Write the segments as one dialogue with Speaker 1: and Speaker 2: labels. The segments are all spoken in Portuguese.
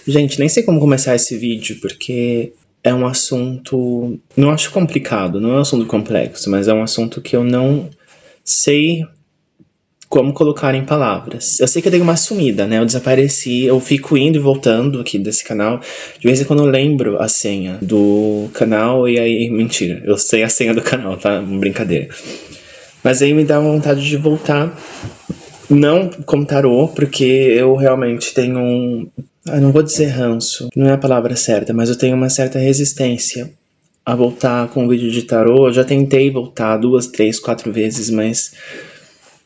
Speaker 1: Gente, nem sei como começar esse vídeo, porque é um assunto. Não acho complicado, não é um assunto complexo, mas é um assunto que eu não sei como colocar em palavras. Eu sei que eu dei uma sumida, né? Eu desapareci, eu fico indo e voltando aqui desse canal. De vez em quando eu lembro a senha do canal e aí. Mentira, eu sei a senha do canal, tá? Brincadeira. Mas aí me dá vontade de voltar. Não como tarô, porque eu realmente tenho um. Não vou dizer ranço, não é a palavra certa, mas eu tenho uma certa resistência a voltar com o vídeo de tarô. Eu já tentei voltar 2, 3, 4 vezes, mas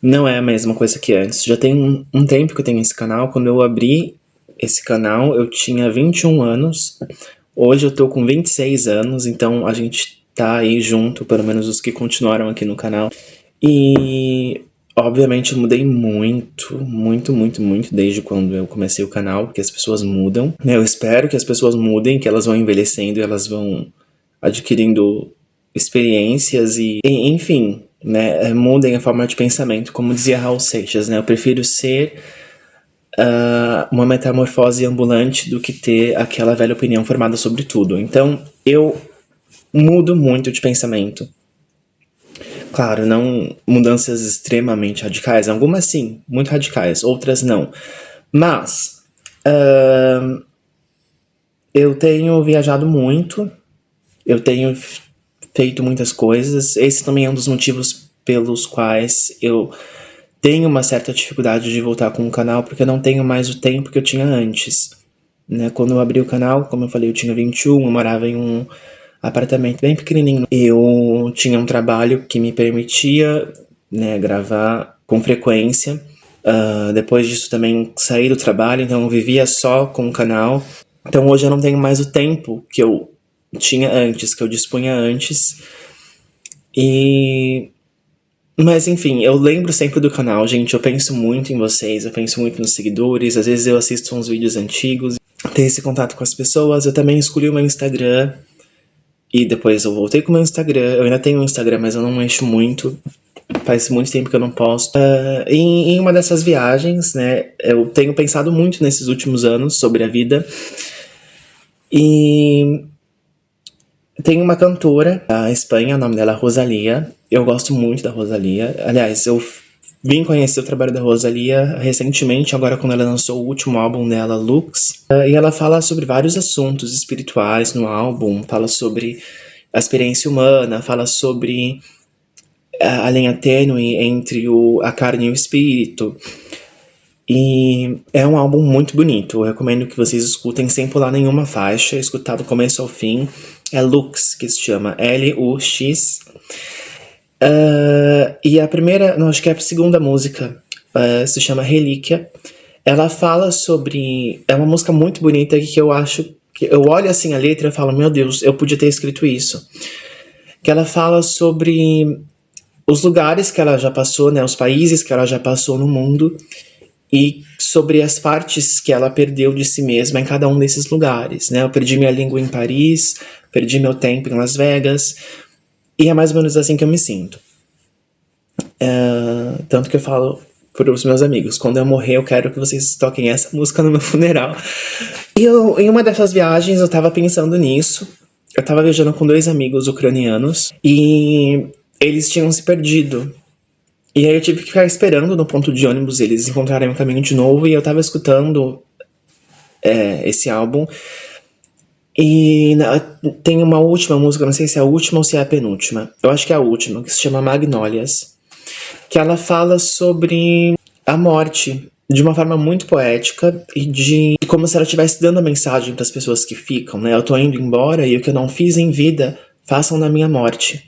Speaker 1: não é a mesma coisa que antes. Já tem um tempo que eu tenho esse canal. Quando eu abri esse canal, eu tinha 21 anos. Hoje eu tô com 26 anos, então a gente tá aí junto, pelo menos os que continuaram aqui no canal. E obviamente eu mudei muito, muito, muito, muito desde quando eu comecei o canal, porque as pessoas mudam, né? Eu espero que as pessoas mudem, que elas vão envelhecendo e elas vão adquirindo experiências e enfim, né? Mudem a forma de pensamento, como dizia Raul Seixas, né? Eu prefiro ser uma metamorfose ambulante do que ter aquela velha opinião formada sobre tudo. Então, eu mudo muito de pensamento. Claro, não mudanças extremamente radicais, algumas sim, muito radicais, outras não. Mas eu tenho viajado muito, eu tenho feito muitas coisas. Esse também é um dos motivos pelos quais eu tenho uma certa dificuldade de voltar com o canal, porque eu não tenho mais o tempo que eu tinha antes. Né? Quando eu abri o canal, como eu falei, eu tinha 21, eu morava em um apartamento bem pequenininho. Eu tinha um trabalho que me permitia, né, gravar com frequência. Depois disso também saí do trabalho, então eu vivia só com o canal. Então hoje eu não tenho mais o tempo que eu tinha antes, que eu dispunha antes. Mas enfim, eu lembro sempre do canal, gente. Eu penso muito em vocês, eu penso muito nos seguidores. Às vezes eu assisto uns vídeos antigos, tenho esse contato com as pessoas. Eu também escolhi o meu Instagram. E depois eu voltei com o meu Instagram. Eu ainda tenho um Instagram, mas eu não mexo muito. Faz muito tempo que eu não posto. Em uma dessas viagens, né, eu tenho pensado muito nesses últimos anos sobre a vida. E tem uma cantora da Espanha, o nome dela é Rosalía. Eu gosto muito da Rosalía. Aliás, eu vim conhecer o trabalho da Rosalía recentemente, agora quando ela lançou o último álbum dela, Lux. E ela fala sobre vários assuntos espirituais no álbum. Fala sobre a experiência humana, fala sobre a linha tênue entre a carne e o espírito. E é um álbum muito bonito. Eu recomendo que vocês escutem sem pular nenhuma faixa, escutar do começo ao fim. É Lux, que se chama Lux. E a primeira, não, acho que é a segunda música, se chama Relíquia. Ela fala sobre. É uma música muito bonita que eu acho. Que eu olho assim a letra e falo, meu Deus, eu podia ter escrito isso. Que ela fala sobre os lugares que ela já passou, né, os países que ela já passou no mundo, e sobre as partes que ela perdeu de si mesma em cada um desses lugares, né? Eu perdi minha língua em Paris, perdi meu tempo em Las Vegas, e é mais ou menos assim que eu me sinto. Tanto que eu falo para os meus amigos, quando eu morrer eu quero que vocês toquem essa música no meu funeral. E em uma dessas viagens eu tava pensando nisso. Eu tava viajando com 2 amigos ucranianos e eles tinham se perdido. E aí eu tive que ficar esperando no ponto de ônibus eles encontrarem o caminho de novo. E eu tava escutando esse álbum. E tem uma última música, não sei se é a última ou se é a penúltima. Eu acho que é a última, que se chama Magnólias. Que ela fala sobre a morte de uma forma muito poética e de como se ela estivesse dando a mensagem para as pessoas que ficam, né? Eu tô indo embora e o que eu não fiz em vida, façam na minha morte.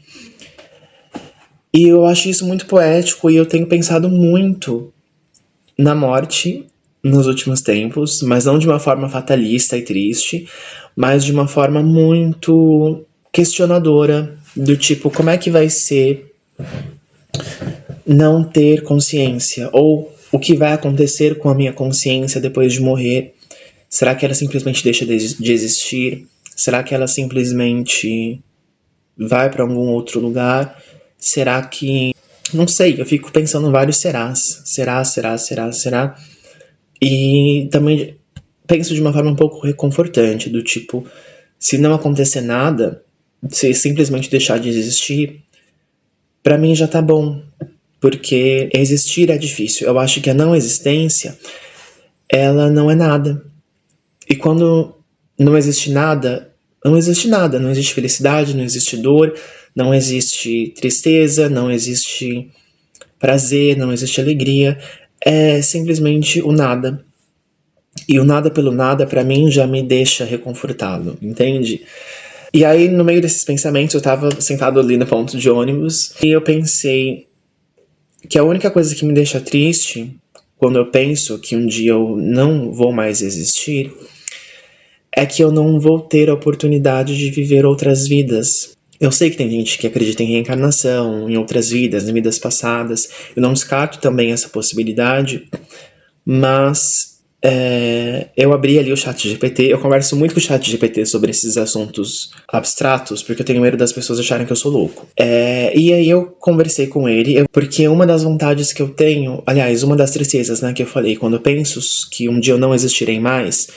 Speaker 1: E eu acho isso muito poético e eu tenho pensado muito na morte nos últimos tempos, mas não de uma forma fatalista e triste, mas de uma forma muito questionadora, do tipo, como é que vai ser não ter consciência? Ou o que vai acontecer com a minha consciência depois de morrer? Será que ela simplesmente deixa de existir? Será que ela simplesmente vai para algum outro lugar? Será que... Não sei, eu fico pensando em vários serás. Será? E também penso de uma forma um pouco reconfortante, do tipo, se não acontecer nada, se simplesmente deixar de existir, pra mim já tá bom, porque existir é difícil. Eu acho que a não existência, ela não é nada. E quando não existe nada, não existe nada. Não existe felicidade, não existe dor, não existe tristeza, não existe prazer, não existe alegria. É simplesmente o nada. E o nada pelo nada, pra mim, já me deixa reconfortado, entende? E aí, no meio desses pensamentos, eu tava sentado ali no ponto de ônibus e eu pensei que a única coisa que me deixa triste quando eu penso que um dia eu não vou mais existir é que eu não vou ter a oportunidade de viver outras vidas. Eu sei que tem gente que acredita em reencarnação, em outras vidas, em vidas passadas. Eu não descarto também essa possibilidade, mas eu abri ali o ChatGPT. Eu converso muito com o ChatGPT sobre esses assuntos abstratos, porque eu tenho medo das pessoas acharem que eu sou louco. E aí eu conversei com ele, porque uma das vontades que eu tenho, aliás, uma das tristezas, né, que eu falei, quando eu penso que um dia eu não existirei mais,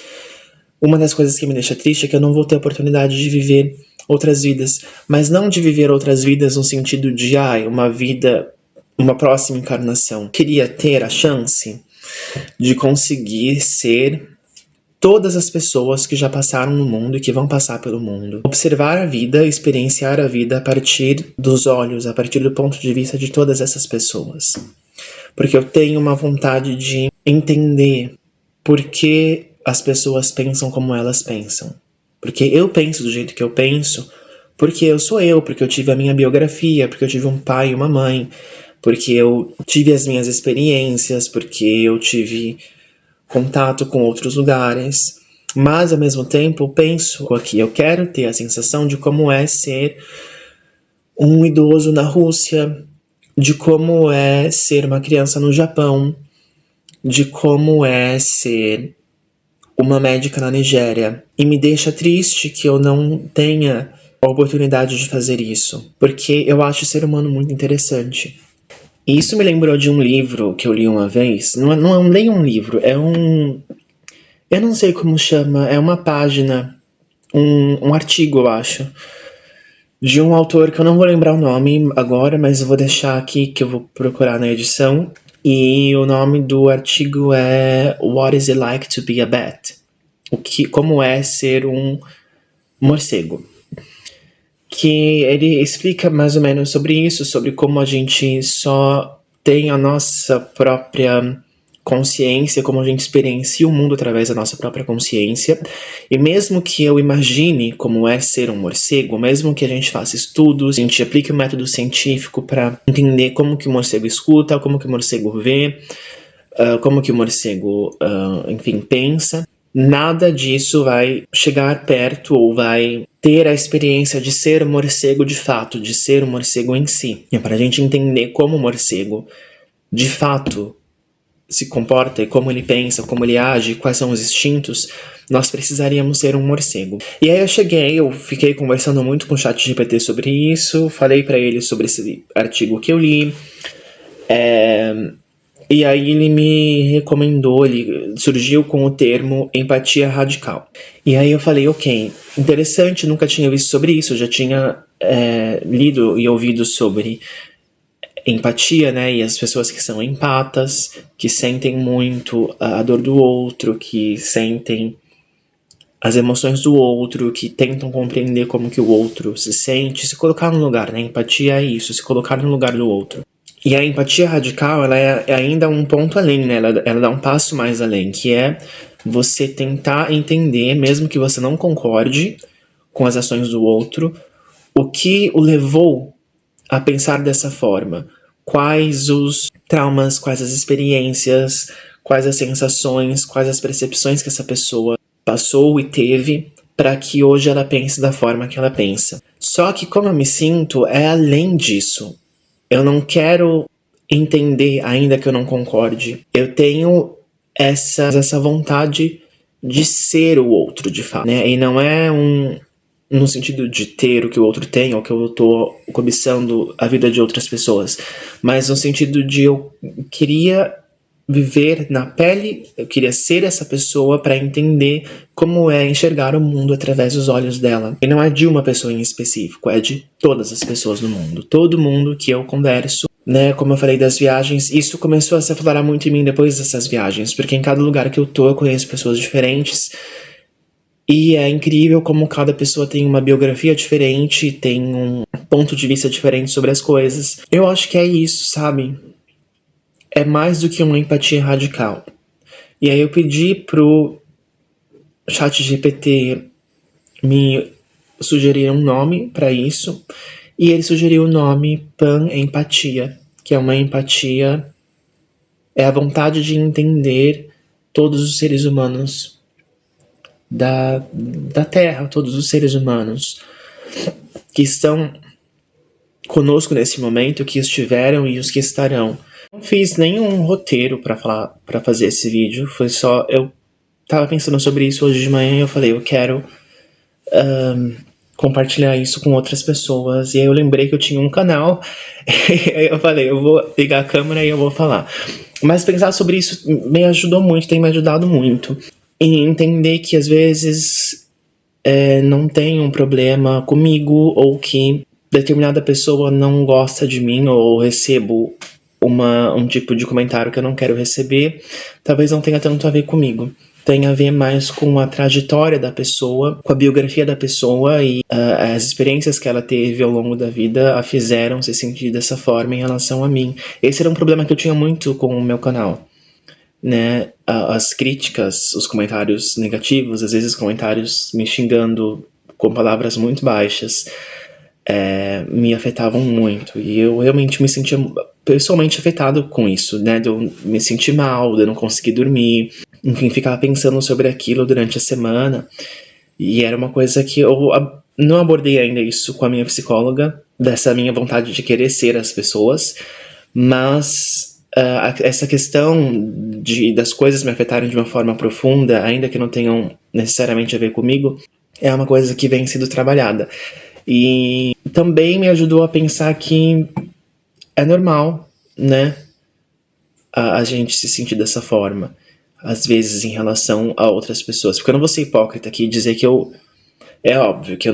Speaker 1: uma das coisas que me deixa triste é que eu não vou ter a oportunidade de viver outras vidas. Mas não de viver outras vidas no sentido de, uma vida, uma próxima encarnação. Eu queria ter a chance de conseguir ser todas as pessoas que já passaram no mundo e que vão passar pelo mundo. Observar a vida, experienciar a vida a partir dos olhos, a partir do ponto de vista de todas essas pessoas. Porque eu tenho uma vontade de entender por que as pessoas pensam como elas pensam. Porque eu penso do jeito que eu penso, porque eu sou eu, porque eu tive a minha biografia, porque eu tive um pai e uma mãe, porque eu tive as minhas experiências, porque eu tive contato com outros lugares. Mas, ao mesmo tempo, eu penso aqui, eu quero ter a sensação de como é ser um idoso na Rússia, de como é ser uma criança no Japão, de como é ser uma médica na Nigéria. E me deixa triste que eu não tenha a oportunidade de fazer isso, porque eu acho o ser humano muito interessante. E isso me lembrou de um livro que eu li uma vez. Não é nem um livro, é um... Eu não sei como chama, é uma página, um artigo, eu acho, de um autor que eu não vou lembrar o nome agora, mas eu vou deixar aqui que eu vou procurar na edição. E o nome do artigo é What is it like to be a bat? Como é ser um morcego. Que ele explica mais ou menos sobre isso, sobre como a gente só tem a nossa própria consciência, como a gente experiencia o mundo através da nossa própria consciência. E mesmo que eu imagine como é ser um morcego, mesmo que a gente faça estudos, a gente aplique o método científico para entender como que o morcego escuta, como que o morcego vê, como que o morcego, enfim, pensa, nada disso vai chegar perto ou vai ter a experiência de ser morcego de fato, de ser um morcego em si. É para a gente entender como o morcego de fato se comporta e como ele pensa, como ele age, quais são os instintos, nós precisaríamos ser um morcego. E aí eu fiquei conversando muito com o ChatGPT sobre isso, falei para ele sobre esse artigo que eu li, e aí ele me recomendou, ele surgiu com o termo empatia radical. E aí eu falei, ok, interessante, nunca tinha visto sobre isso, eu já tinha lido e ouvido sobre empatia, né, e as pessoas que são empatas, que sentem muito a dor do outro, que sentem as emoções do outro, que tentam compreender como que o outro se sente, se colocar no lugar, né, empatia é isso, se colocar no lugar do outro. E a empatia radical, ela é ainda um ponto além, né, ela dá um passo mais além, que é você tentar entender, mesmo que você não concorde com as ações do outro, o que o levou a pensar dessa forma. Quais os traumas, quais as experiências, quais as sensações, quais as percepções que essa pessoa passou e teve para que hoje ela pense da forma que ela pensa. Só que como eu me sinto é além disso. Eu não quero entender, ainda que eu não concorde. Eu tenho essa vontade de ser o outro, de fato, né? E não é no sentido de ter o que o outro tem, ou que eu tô cobiçando a vida de outras pessoas, mas no sentido de eu queria viver na pele, eu queria ser essa pessoa para entender como é enxergar o mundo através dos olhos dela. E não é de uma pessoa em específico, é de todas as pessoas no mundo. Todo mundo que eu converso, né, como eu falei das viagens, isso começou a se aflorar muito em mim depois dessas viagens, porque em cada lugar que eu tô, eu conheço pessoas diferentes, e é incrível como cada pessoa tem uma biografia diferente, tem um ponto de vista diferente sobre as coisas. Eu acho que é isso, sabe? É mais do que uma empatia radical. E aí eu pedi pro ChatGPT me sugerir um nome para isso, e ele sugeriu o nome pan-empatia, que é uma empatia, é a vontade de entender todos os seres humanos da Terra, todos os seres humanos que estão conosco nesse momento, que estiveram e os que estarão. Não fiz nenhum roteiro para fazer esse vídeo, foi só, eu tava pensando sobre isso hoje de manhã e eu falei, eu quero compartilhar isso com outras pessoas, e aí eu lembrei que eu tinha um canal, e aí eu falei, eu vou ligar a câmera e eu vou falar. Mas pensar sobre isso me ajudou muito, tem me ajudado muito, e entender que às vezes não tem um problema comigo, ou que determinada pessoa não gosta de mim, ou recebo um tipo de comentário que eu não quero receber, talvez não tenha tanto a ver comigo. Tem a ver mais com a trajetória da pessoa, com a biografia da pessoa e as experiências que ela teve ao longo da vida a fizeram se sentir dessa forma em relação a mim. Esse era um problema que eu tinha muito com o meu canal, né? As críticas, os comentários negativos, às vezes comentários me xingando com palavras muito baixas, me afetavam muito, e eu realmente me sentia pessoalmente afetado com isso, né? De eu me sentir mal, de eu não conseguir dormir, enfim, ficava pensando sobre aquilo durante a semana, e era uma coisa que eu não abordei ainda isso com a minha psicóloga, dessa minha vontade de querer ser as pessoas, mas essa questão das coisas me afetarem de uma forma profunda, ainda que não tenham necessariamente a ver comigo, é uma coisa que vem sendo trabalhada. E também me ajudou a pensar que é normal, né, a gente se sentir dessa forma, às vezes em relação a outras pessoas. Porque eu não vou ser hipócrita aqui e dizer que é óbvio que eu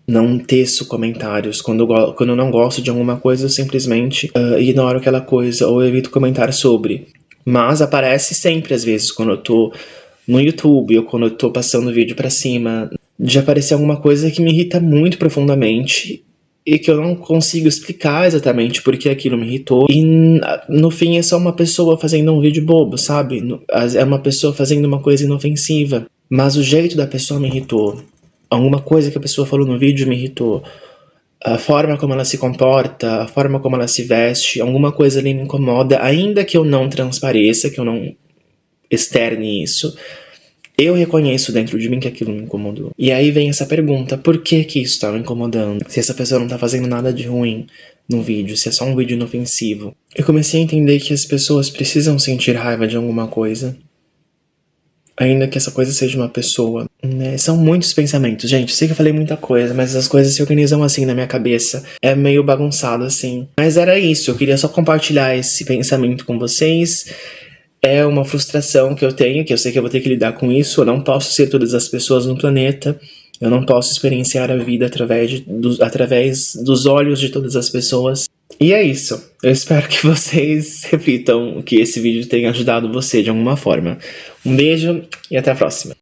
Speaker 1: não teço comentários. Quando eu não gosto de alguma coisa, eu simplesmente ignoro aquela coisa ou evito comentar sobre. Mas aparece sempre, às vezes, quando eu tô no YouTube ou quando eu tô passando o vídeo pra cima, de aparecer alguma coisa que me irrita muito profundamente e que eu não consigo explicar exatamente porque aquilo me irritou. E no fim é só uma pessoa fazendo um vídeo bobo, sabe? É uma pessoa fazendo uma coisa inofensiva, mas o jeito da pessoa me irritou. Alguma coisa que a pessoa falou no vídeo me irritou. A forma como ela se comporta, a forma como ela se veste, alguma coisa ali me incomoda, ainda que eu não transpareça, que eu não externe isso. Eu reconheço dentro de mim que aquilo me incomodou. E aí vem essa pergunta, por que que isso tá me incomodando? Se essa pessoa não tá fazendo nada de ruim no vídeo, se é só um vídeo inofensivo. Eu comecei a entender que as pessoas precisam sentir raiva de alguma coisa, ainda que essa coisa seja uma pessoa, né? São muitos pensamentos, gente, eu sei que eu falei muita coisa, mas as coisas se organizam assim na minha cabeça, é meio bagunçado assim. Mas era isso, eu queria só compartilhar esse pensamento com vocês. É uma frustração que eu tenho, que eu sei que eu vou ter que lidar com isso. Eu não posso ser todas as pessoas no planeta. Eu não posso experienciar a vida através dos olhos de todas as pessoas. E é isso. Eu espero que vocês reflitam, que esse vídeo tenha ajudado você de alguma forma. Um beijo e até a próxima.